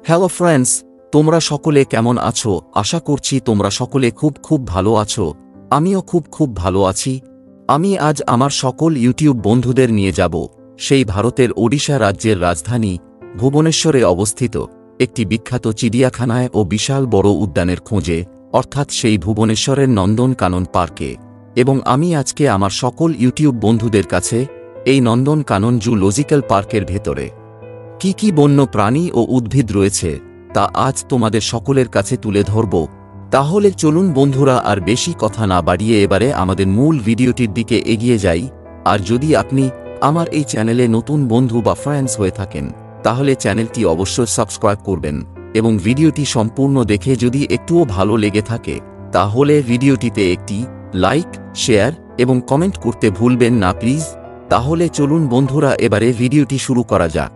Hello friends, তোমরা সকলে কেমন আছো? আশা করছি তোমরা সকলে খুব ভালো আছো। আমিও খুব ভালো আছি। আমি আজ আমার সকল ইউটিউব বন্ধুদের নিয়ে যাব সেই ভারতের ওড়িশা রাজ্যের রাজধানী ভুবনেশ্বরে অবস্থিত একটি বিখ্যাত চিড়িয়াখানায় ও বিশাল বড় উদ্যানের খোঁজে, অর্থাৎ সেই ভুবনেশ্বরের নন্দনকানন পার্কে। এবং আমি আজকে আমার সকল ইউটিউব বন্ধুদের কাছে এই নন্দনকানন জুলজিক্যাল পার্কের ভেতরে কি বন্য প্রাণী ও উদ্ভিদ রয়েছে তা আজ তোমাদের সকলের কাছে তুলে ধরব। তাহলে চলুন বন্ধুরা, আর বেশি কথা না বাড়িয়ে এবারে আমাদের মূল ভিডিওটির দিকে এগিয়ে যাই। আর যদি আপনি আমার এই চ্যানেলে নতুন বন্ধু বা ফ্রেন্ডস হয়ে থাকেন, তাহলে চ্যানেলটি অবশ্যই সাবস্ক্রাইব করবেন এবং ভিডিওটি সম্পূর্ণ দেখে যদি একটুও ভালো লেগে থাকে তাহলে ভিডিওটিতে একটি লাইক, শেয়ার এবং কমেন্ট করতে ভুলবেন না প্লিজ। তাহলে চলুন বন্ধুরা, এবারে ভিডিওটি শুরু করা যাক।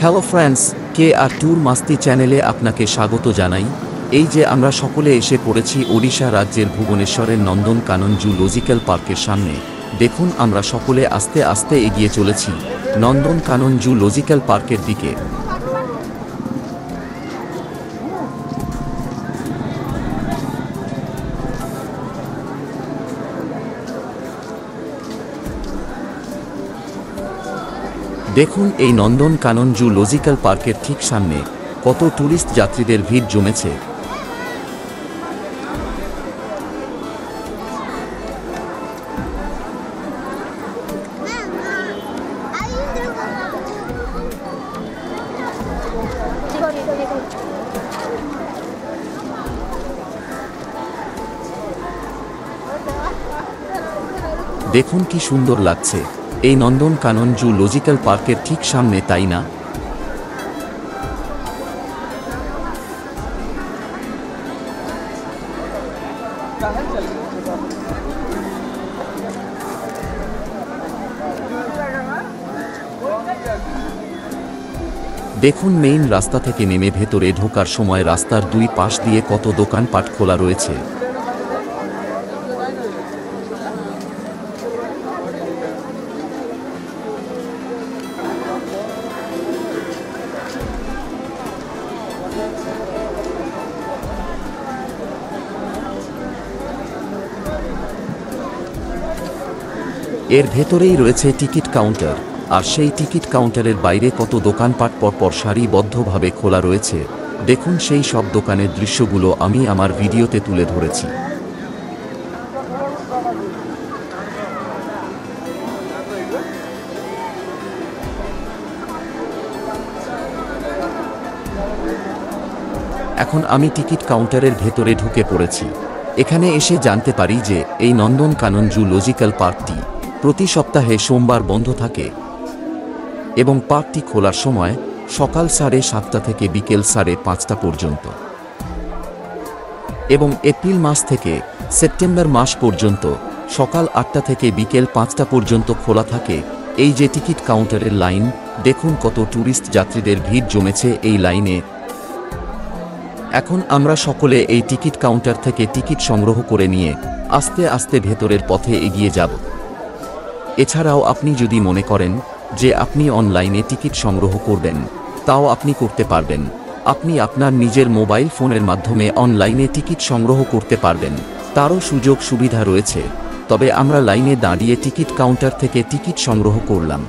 হ্যালো ফ্রেন্ডস, কে আর ট্যুর মাস্তি চ্যানেলে আপনাকে স্বাগত জানাই। এই যে আমরা সকলে এসে পড়েছি ওড়িশা রাজ্যের ভুবনেশ্বরের নন্দনকানন জুলজিক্যাল পার্কের সামনে। দেখুন, আমরা সকলে আস্তে আস্তে এগিয়ে চলেছি নন্দনকানন জুলজিক্যাল পার্কের দিকে। দেখুন, এই নন্দনকানন জুলজিক্যাল পার্কের ঠিক সামনে কত ট্যুরিস্ট যাত্রীদের ভিড় জমেছে। দেখুন কি সুন্দর লাগছে এই নন্দনকানন জুলজিক্যাল পার্কের ঠিক সামনে, তাই না? দেখুন, মেইন রাস্তা থেকে নেমে ভেতরে ঢোকার সময় রাস্তার দুই পাশ দিয়ে কত দোকানপাট খোলা রয়েছে। এর ভেতরেই রয়েছে টিকিট কাউন্টার, আর সেই টিকিট কাউন্টারের বাইরে কত দোকানপাট পরপর সারিবদ্ধভাবে খোলা রয়েছে। দেখুন, সেই সব দোকানের দৃশ্যগুলো আমি আমার ভিডিওতে তুলে ধরেছি। এখন আমি টিকিট কাউন্টারের ভেতরে ঢুকে পড়েছি। এখানে এসে জানতে পারি যে এই নন্দনকানন জুলজিক্যাল পার্কটি প্রতি সপ্তাহে সোমবার বন্ধ থাকে এবং পার্কটি খোলার সময় সকাল 7:30 থেকে বিকেল 5:30 পর্যন্ত, এবং এপ্রিল মাস থেকে সেপ্টেম্বর মাস পর্যন্ত সকাল 8টা থেকে বিকেল 5টা পর্যন্ত খোলা থাকে। এই যে টিকিট কাউন্টারের লাইন, দেখুন কত ট্যুরিস্ট যাত্রীদের ভিড় জমেছে এই লাইনে। এখন আমরা সকলে এই টিকিট কাউন্টার থেকে টিকিট সংগ্রহ করে নিয়ে আস্তে আস্তে ভেতরের পথে এগিয়ে যাব। এছাড়াও আপনি যদি মনে করেন যে আপনি অনলাইনে টিকিট সংগ্রহ করবেন, তাও আপনি করতে পারবেন। আপনি আপনার নিজের মোবাইল ফোনের মাধ্যমে অনলাইনে টিকিট সংগ্রহ করতে পারবেন, তারও সুযোগ সুবিধা রয়েছে। তবে আমরা লাইনে দাঁড়িয়ে টিকিট কাউন্টার থেকে টিকিট সংগ্রহ করলাম।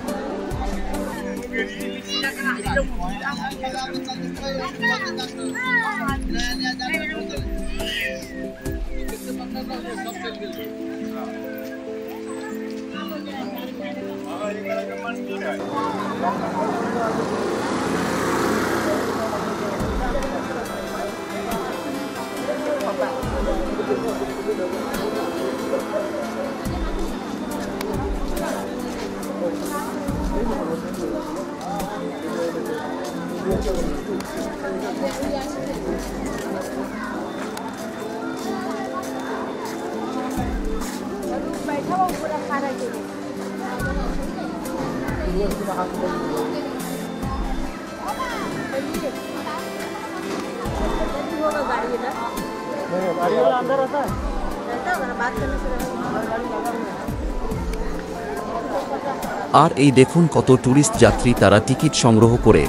আর এই দেখুন কত টুরিস্ট যাত্রী তারা টিকিট সংগ্রহ করে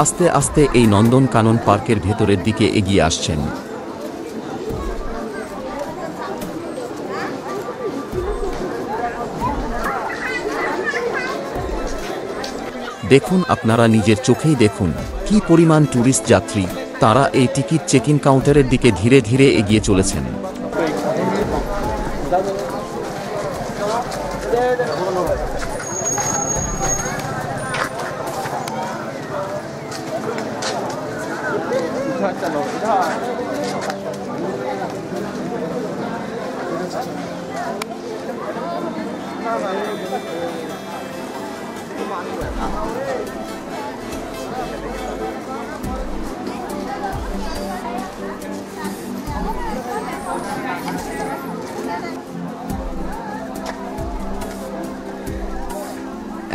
আস্তে আস্তে এই নন্দনকানন পার্কের ভেতরের দিকে এগিয়ে আসছেন। দেখুন, আপনারা নিজের চোখেই দেখুন কি পরিমাণ টুরিস্ট যাত্রী, তারা এই টিকিট চেক ইন কাউন্টারের দিকে ধীরে ধীরে এগিয়ে চলেছেন।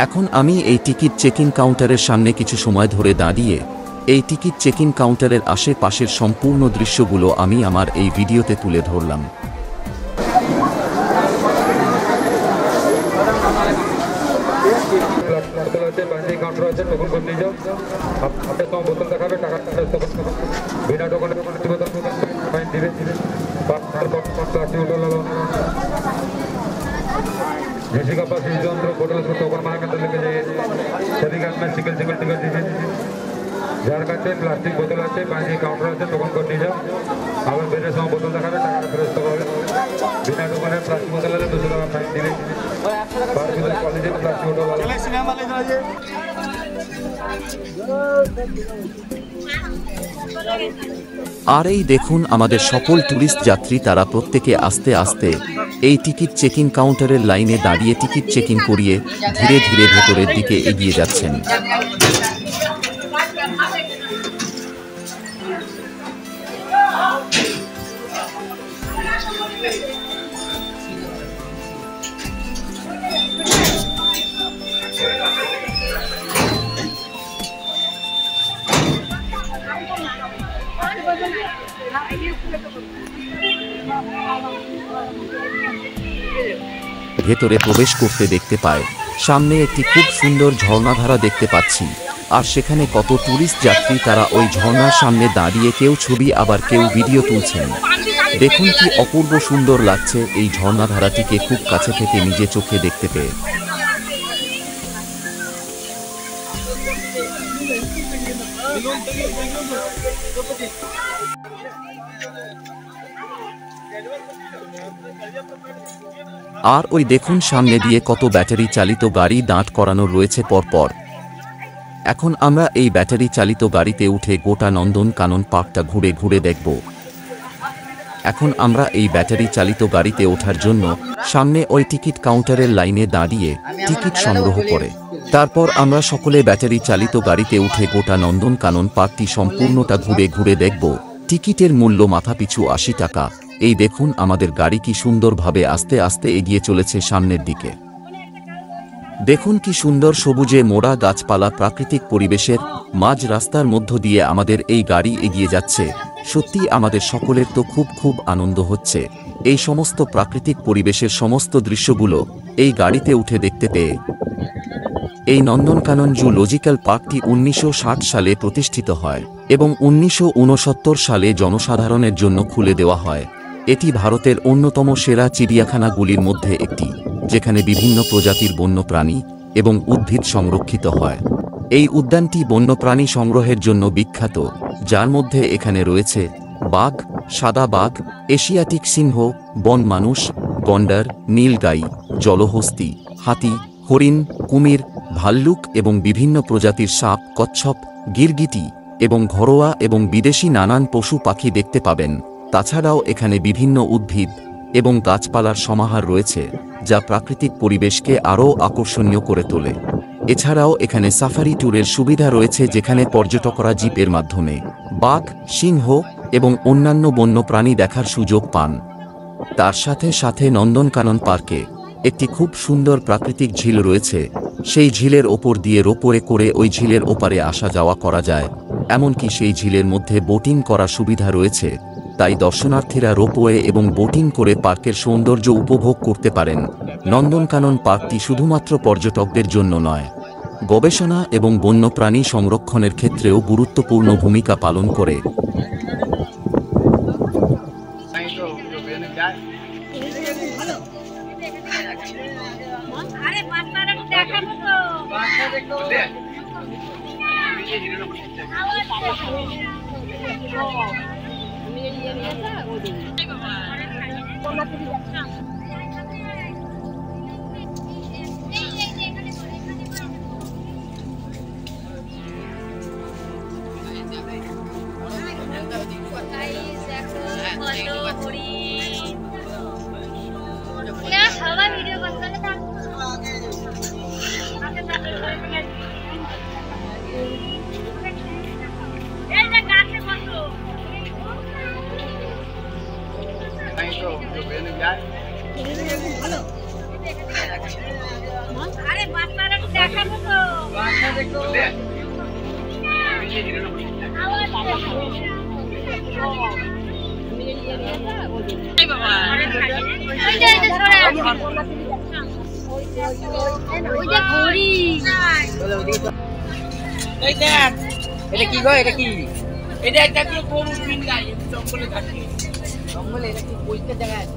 এখন আমি এই টিকিট চেক ইন কাউন্টারের সামনে কিছু সময় ধরে দাঁড়িয়ে এই টিকিট চেক ইন কাউন্টারের আশেপাশের সম্পূর্ণ দৃশ্যগুলো আমি আমার এই ভিডিওতে তুলে ধরলাম। जैसे का पास यंत्र बोतल से टोकन मार के लेके जाइए। सभी का में सिंगल सिंगल टिकट दीजिए। जार का प्लास्टिक बोतल आते पानी काउंटर आते टोकन कर दीजिए। अगर मेरे साथ बोतल दिखा दे टाका फ्रेश तो बिना टोकन है प्लास्टिक बोतल है 200 টাকা फाइन दिए। बाहर की क्वालिटी प्लास्टिक बोतल वाला चले सिनेमा ले जाइए। আর এই দেখুন আমাদের সকল টুরিস্ট যাত্রী তারা প্রত্যেকে আস্তে আস্তে এই টিকিট চেক ইন কাউন্টারের লাইনে দাঁড়িয়ে টিকিট চেক ইন করিয়ে ধীরে ধীরে ভেতরের দিকে এগিয়ে যাচ্ছেন। ভেতরে প্রবেশ করতে দেখতে পায় সামনে একটি খুব সুন্দর ঝর্ণাধারা দেখতে পাচ্ছি, আর সেখানে কত টুরিস্ট যাত্রী তারা ওই ঝর্ণার সামনে দাঁড়িয়ে কেউ ছবি আবার কেউ ভিডিও তুলছেন। দেখুন কি অপূর্ব সুন্দর লাগছে এই ঝর্ণাধারাটিকে খুব কাছে থেকে নিজে চোখে দেখতে পেয়ে। আর ওই দেখুন সামনে দিয়ে কত ব্যাটারি চালিত গাড়ি দাঁড় করানো রয়েছে পরপর। এখন আমরা এই ব্যাটারি চালিত গাড়িতে উঠে গোটা নন্দনকানন পার্কটা ঘুরে ঘুরে দেখব। এখন আমরা এই ব্যাটারি চালিত গাড়িতে ওঠার জন্য সামনে ওই টিকিট কাউন্টারের লাইনে দাঁড়িয়ে টিকিট সংগ্রহ করে তারপর আমরা সকলে ব্যাটারি চালিত গাড়িতে উঠে গোটা নন্দনকানন পার্কটি সম্পূর্ণটা ঘুরে ঘুরে দেখব। টিকিটের মূল্য মাথাপিছু ৮০ টাকা। এই দেখুন আমাদের গাড়ি কি সুন্দরভাবে আস্তে আস্তে এগিয়ে চলেছে সামনের দিকে। দেখুন কি সুন্দর সবুজে মোড়া গাছপালা প্রাকৃতিক পরিবেশের মাঝ রাস্তার মধ্য দিয়ে আমাদের এই গাড়ি এগিয়ে যাচ্ছে। সত্যি আমাদের সকলের তো খুব আনন্দ হচ্ছে এই সমস্ত প্রাকৃতিক পরিবেশের সমস্ত দৃশ্যগুলো এই গাড়িতে উঠে দেখতে পেয়ে। এই নন্দনকানন জুলজিক্যাল পার্কটি ১৯৬০ সালে প্রতিষ্ঠিত হয় এবং ১৯৬৯ সালে জনসাধারণের জন্য খুলে দেওয়া হয়। এটি ভারতের অন্যতম সেরা চিড়িয়াখানাগুলির মধ্যে একটি, যেখানে বিভিন্ন প্রজাতির বন্যপ্রাণী এবং উদ্ভিদ সংরক্ষিত হয়। এই উদ্যানটি বন্যপ্রাণী সংগ্রহের জন্য বিখ্যাত, যার মধ্যে এখানে রয়েছে বাঘ, সাদা বাঘ, এশিয়াটিক সিংহ, বন মানুষ, গন্ডার, নীলগাই, জলহস্তি, হাতি, হরিণ, কুমির, ভাল্লুক এবং বিভিন্ন প্রজাতির সাপ, কচ্ছপ, গিরগিটি এবং ঘরোয়া এবং বিদেশি নানান পশু পাখি দেখতে পাবেন। তাছাড়াও এখানে বিভিন্ন উদ্ভিদ এবং গাছপালার সমাহার রয়েছে, যা প্রাকৃতিক পরিবেশকে আরও আকর্ষণীয় করে তোলে। এছাড়াও এখানে সাফারি ট্যুরের সুবিধা রয়েছে, যেখানে পর্যটকরা জিপের মাধ্যমে বাঘ, সিংহ এবং অন্যান্য বন্যপ্রাণী দেখার সুযোগ পান। তার সাথে সাথে নন্দনকানন পার্কে একটি খুব সুন্দর প্রাকৃতিক ঝিল রয়েছে। সেই ঝিলের ওপর দিয়ে রোপওয়ে করে ওই ঝিলের ওপারে আসা যাওয়া করা যায়। এমনকি সেই ঝিলের মধ্যে বোটিং করার সুবিধা রয়েছে। তাই দর্শনার্থীরা রোপওয়ে এবং বোটিং করে পার্কের সৌন্দর্য উপভোগ করতে পারেন। নন্দনকানন পার্কটি শুধুমাত্র পর্যটকদের জন্য নয়, গবেষণা এবং বন্যপ্রাণী সংরক্ষণের ক্ষেত্রেও গুরুত্বপূর্ণ ভূমিকা পালন করে। সবাই ভিডিও করতে আরে বাচ্চারা দেখাবো তো এটা কি গো, এটা কি? এটা একটা কি গরু পিন্ডা, জঙ্গলে থাকে। জঙ্গলে এটা কি পরিষ্কার জায়গা আছে?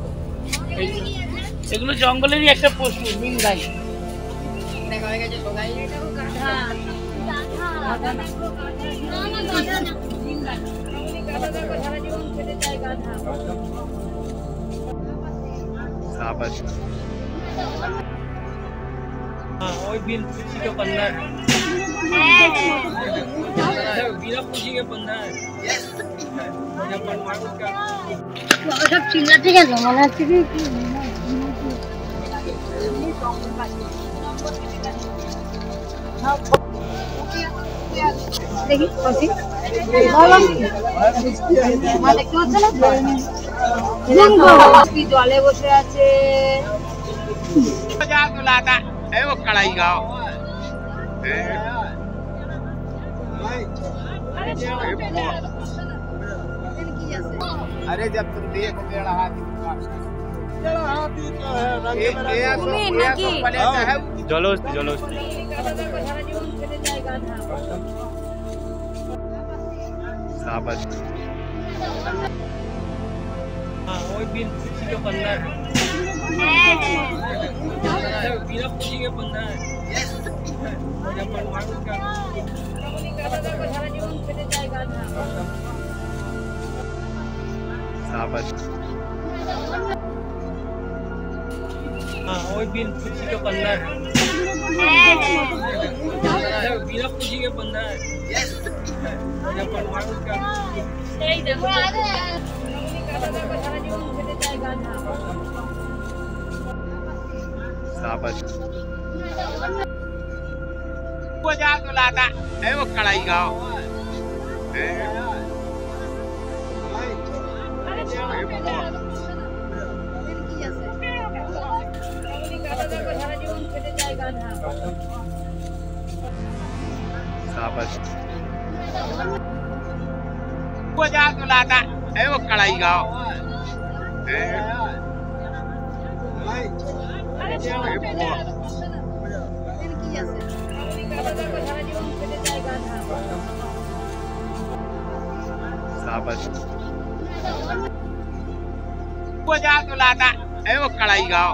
এগুলো জঙ্গলেরই একটা পশু, মিন্দাই। দেখা হয়ে গেছে সবাই। ওই बिन खुशी के बंदर बिना खुशी के बंदर सब चिल्लाते গেল মনে হচ্ছে কি দেখি কফি মানে কি হচ্ছে না জলে বসে আছে जा तो लाता है वो कढ़ाई गाओ अरे जब तुम देखो मेरा हाथी जलोस्ती जलोस्ती शाबाश हाँ वो बिन खुशी के बंदर बिना खुशी के बंदर शाबाश हाँ वो बिन खुशी के बंदर बिना खुशी के बंदर शाबाश वो जा तो लाता है वो कढ़ाई गाओ शाबाश वो जा तो लाता है वो कढ़ाई गाओ शाबाश वो जा तो लाता है वो कढ़ाई गाओ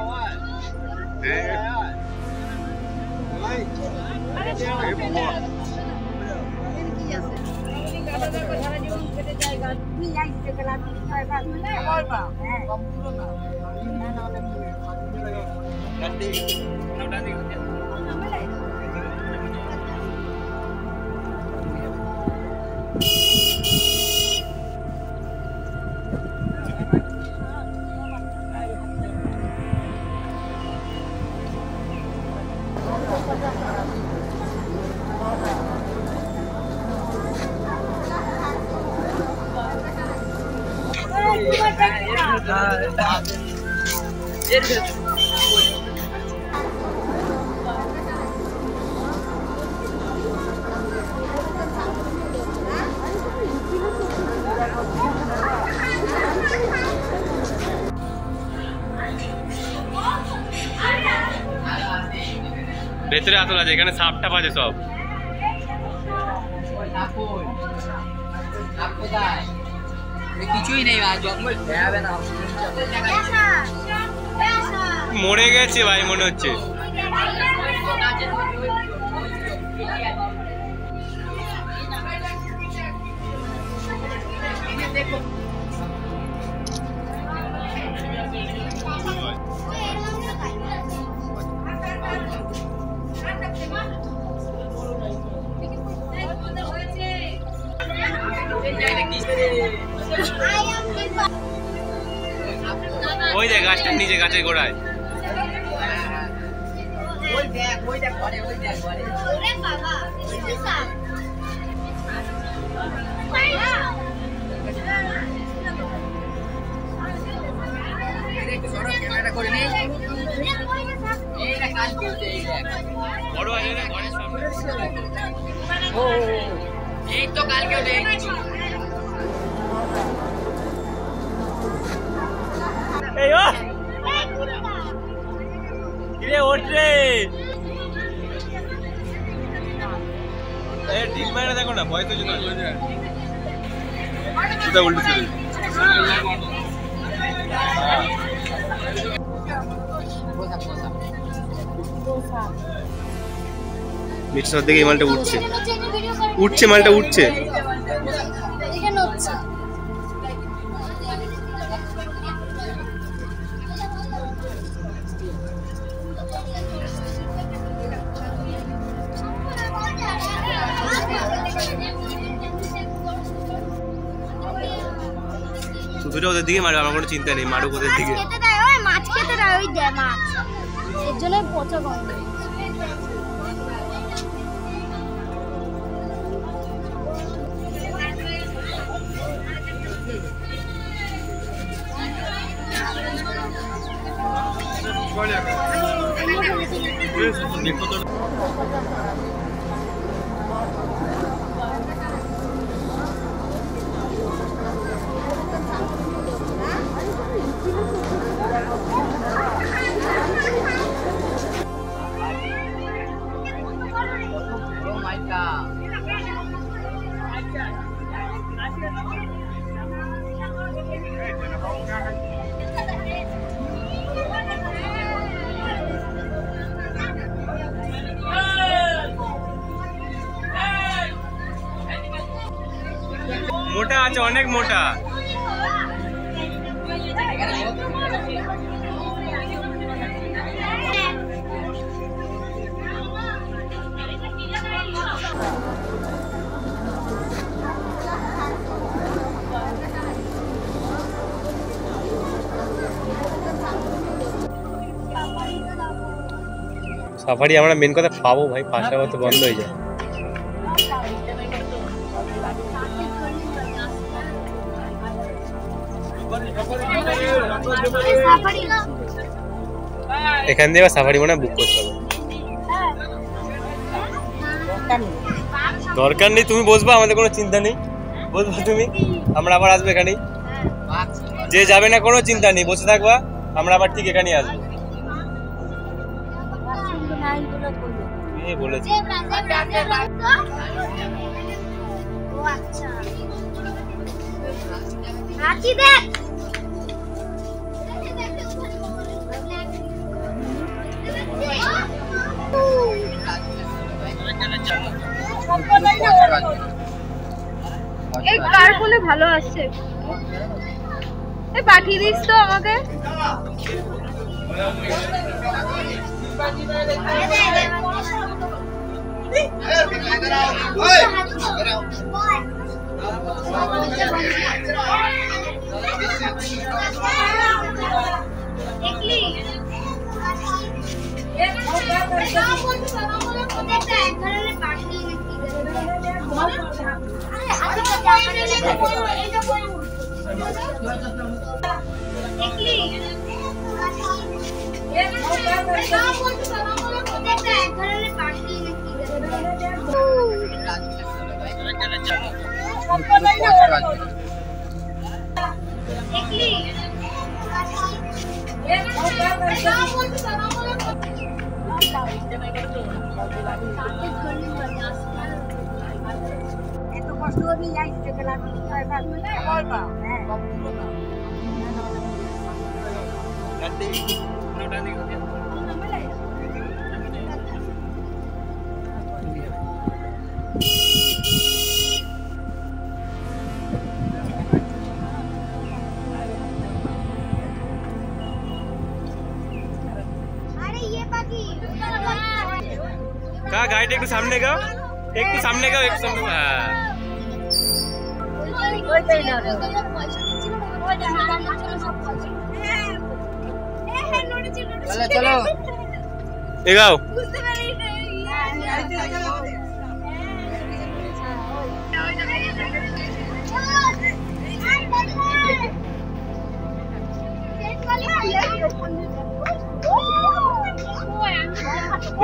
ভেতরে আতল আছে, এখানে সাপ টাপ আছে সব। কিছুই নেই, জঙ্গল মরে গেছে ভাই মনে হচ্ছে। ওই দেখ গাছটার নিচে, গাছের গোড়ায়। বড় আছে না ঘরের সামনে। এই তো কালকেও দেখছি। এই ও কিরে ওঠ রে, এ ঢিল মারা দেখো না, ভয় তো জন্য সেটা উল্টো ছিল। মিক্সার দিকে এই মালটা উঠছে, উঠছে মালটা উঠছে। শুধুটা ওদের দিকে মারবে, আমার কোনো চিন্তা নেই, মারুক ওদের দিকে। মাছ খেতে দেয়, ওই দেয় মাছ, এর জন্য পচা গন্ধ। মোটা আছে, অনেক মোটা। সাফারি আমরা মেন কথা পাবো ভাই, পাঁচটা মতো বন্ধ হয়ে যায়। এখান দিয়ে সাফারি মনে বুক করতে হবে। দরকার নেই, তুমি বসবা, আমাদের কোনো চিন্তা নেই, বসবা তুমি, আমরা আবার আসবো এখানেই। যে যাবে না কোনো চিন্তা নেই, বসে থাকবা, আমরা আবার ঠিক এখানেই আসবো। বলেছি এই কার ফোনে ভালো আসছে, এই পাঠিয়ে দিস তো আমাকে। দেখলি कहा गाड़ी एक सामने का एक सामने का एक सामने चलो चलो एगाओ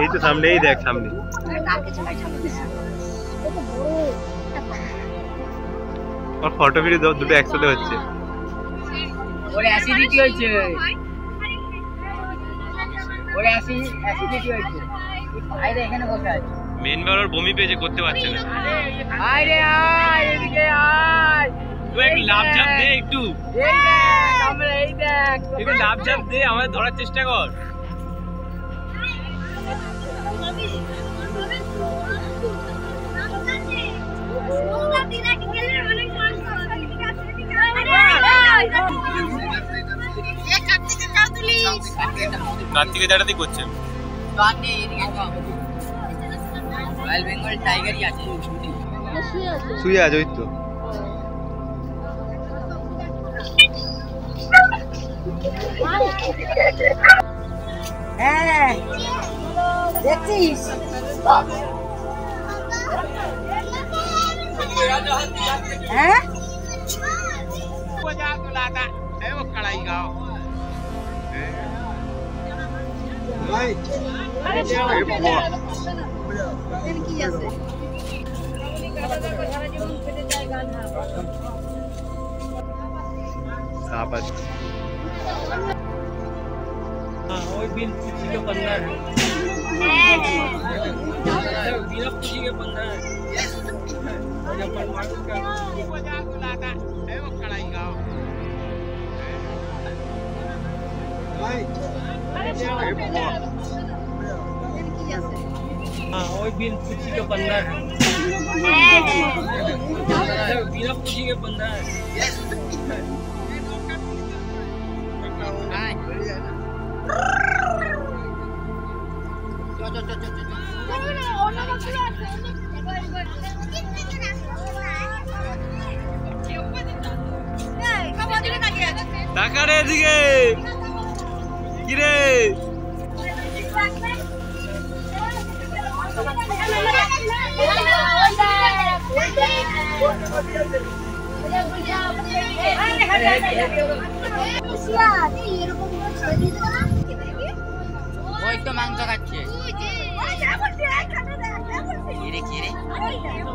এই তো সামনেই দেখ সামনে আর ফটো ভিডিও দুটো একসাথে হচ্ছে ওরে অ্যাসিডিটি হয়েছে ওরে অ্যাসিডিটি হয়েছে আইরে এখানে বসে আছে মেন বার বমি পেয়েছে করতে পারছে না আইরে আয় এদিকে আয় তুই একটু লাভ ঝাপ দে একটু এই দেখ আমরা এই দেখ একটু লাভ ঝাপ দে আমাদের ধরার চেষ্টা কর কার্তিকে দাঁড়াতেই করছে রয়্যাল বেঙ্গল টাইগারই আছে শুয়ে আছে ওই তো হ্যাঁ দেখছিস হ্যাঁ साफ আছে ওই বিল খুশি के 15 है बिना खुशी के 15 है जब परमाणु का मजाक उड़ाता है वो कड़ाई गाओ हाँ वही बिल खुशी के 15 है बिना खुशी के 15 है টাকারে এদিকে কি রে ওই তো মাংস খাচ্ছে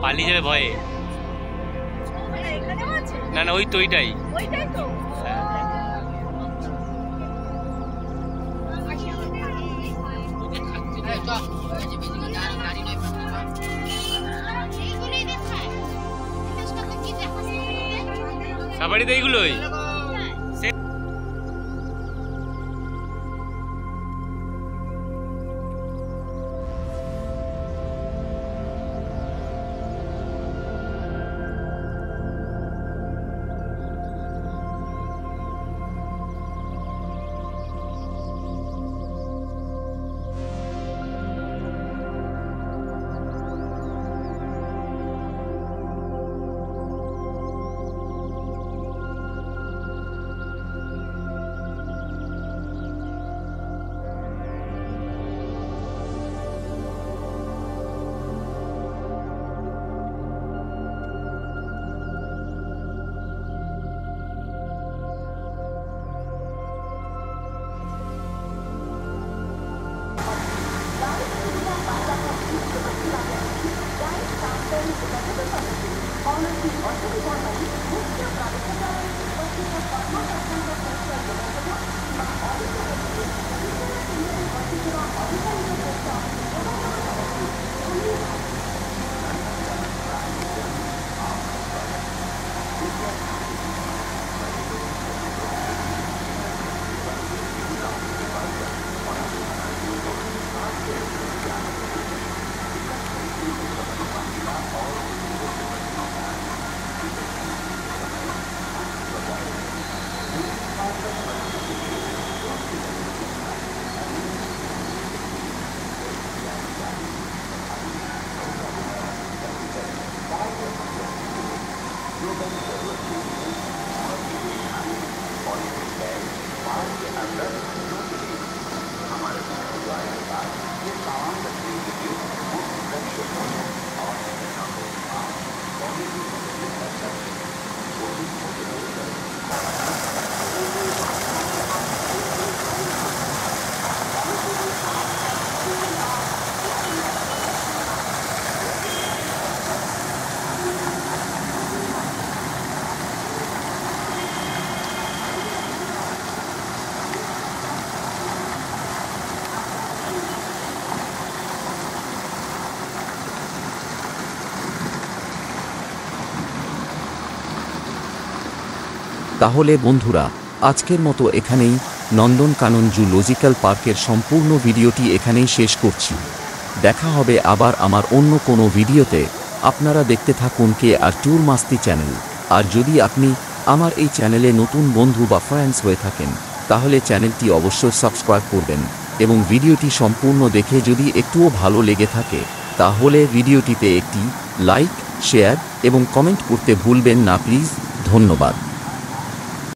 পালিয়ে যাবে ভয়ে না না ওই তো ওইটাই সাবাড়িতে এইগুলোই তাহলে বন্ধুরা, আজকের মতো এখানেই নন্দনকানন জুলজিক্যাল পার্কের সম্পূর্ণ ভিডিওটি এখানেই শেষ করছি। দেখা হবে আবার আমার অন্য কোনো ভিডিওতে। আপনারা দেখতে থাকুন KR ট্যুর মাস্তি চ্যানেল। আর যদি আপনি আমার এই চ্যানেলে নতুন বন্ধু বা ফ্রেন্ডস হয়ে থাকেন, তাহলে চ্যানেলটি অবশ্যই সাবস্ক্রাইব করবেন এবং ভিডিওটি সম্পূর্ণ দেখে যদি একটুও ভালো লেগে থাকে, তাহলে ভিডিওটিতে একটি লাইক, শেয়ার এবং কমেন্ট করতে ভুলবেন না প্লিজ। ধন্যবাদ।